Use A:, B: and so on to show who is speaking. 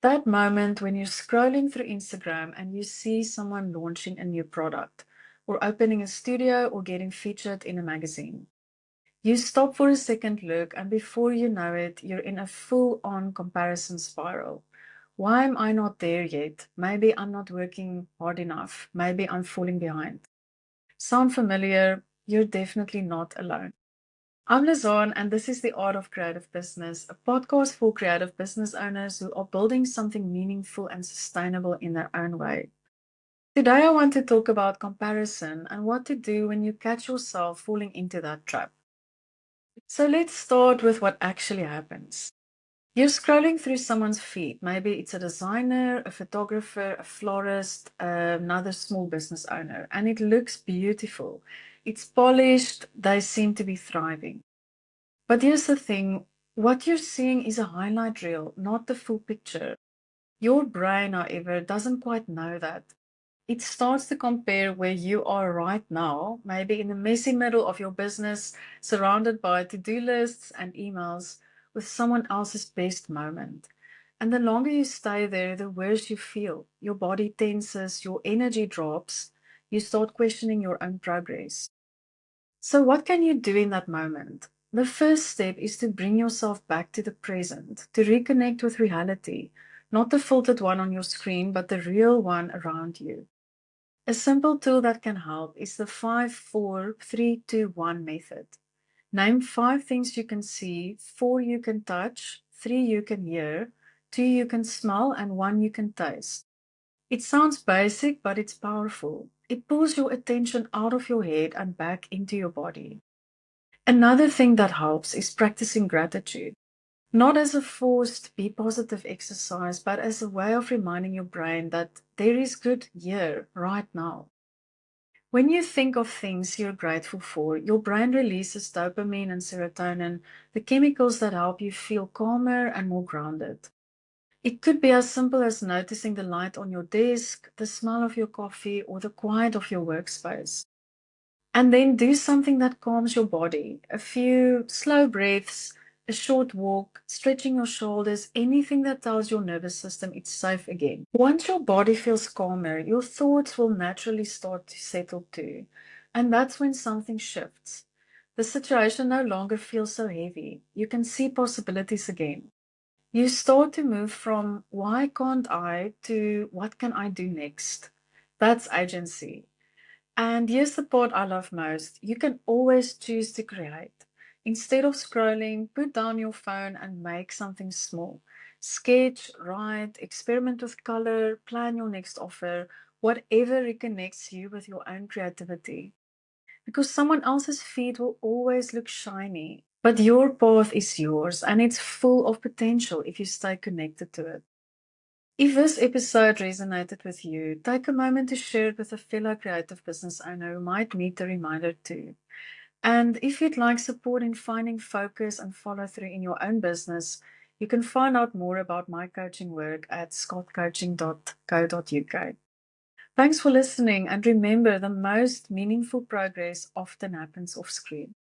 A: That moment when you're scrolling through Instagram and you see someone launching a new product, or opening a studio, or getting featured in a magazine. You stop for a second look, and before you know it, you're in a full-on comparison spiral. Why am I not there yet? Maybe I'm not working hard enough. Maybe I'm falling behind. Sound familiar? You're definitely not alone. I'm Lizanne, and this is The Art of Creative Business, a podcast for creative business owners who are building something meaningful and sustainable in their own way. Today, I want to talk about comparison and what to do when you catch yourself falling into that trap. So let's start with what actually happens. You're scrolling through someone's feed. Maybe it's a designer, a photographer, a florist, another small business owner, and it looks beautiful. It's polished, they seem to be thriving. But here's the thing, what you're seeing is a highlight reel, not the full picture. Your brain, however, doesn't quite know that. It starts to compare where you are right now, maybe in the messy middle of your business, surrounded by to-do lists and emails, with someone else's best moment. And the longer you stay there, the worse you feel. Your body tenses, your energy drops, you start questioning your own progress. So, what can you do in that moment? The first step is to bring yourself back to the present, to reconnect with reality, not the filtered one on your screen, but the real one around you. A simple tool that can help is the 5-4-3-2-1 method. Name 5 things you can see, 4 you can touch, 3 you can hear, 2 you can smell, and 1 you can taste. It sounds basic, but it's powerful. It pulls your attention out of your head and back into your body. Another thing that helps is practicing gratitude. Not as a forced be positive exercise, but as a way of reminding your brain that there is good here, right now. When you think of things you're grateful for, your brain releases dopamine and serotonin, the chemicals that help you feel calmer and more grounded. It could be as simple as noticing the light on your desk, the smell of your coffee, or the quiet of your workspace. And then do something that calms your body. A few slow breaths, a short walk, stretching your shoulders, anything that tells your nervous system it's safe again. Once your body feels calmer, your thoughts will naturally start to settle too. And that's when something shifts. The situation no longer feels so heavy. You can see possibilities again. You start to move from why can't I to what can I do next? That's agency. And here's the part I love most. You can always choose to create. Instead of scrolling, put down your phone and make something small. Sketch, write, experiment with color, plan your next offer, whatever reconnects you with your own creativity. Because someone else's feed will always look shiny, but your path is yours and it's full of potential if you stay connected to it. If this episode resonated with you, take a moment to share it with a fellow creative business owner who might need a reminder too. And if you'd like support in finding focus and follow through in your own business, you can find out more about my coaching work at scottcoaching.co.uk. Thanks for listening, and remember, the most meaningful progress often happens off screen.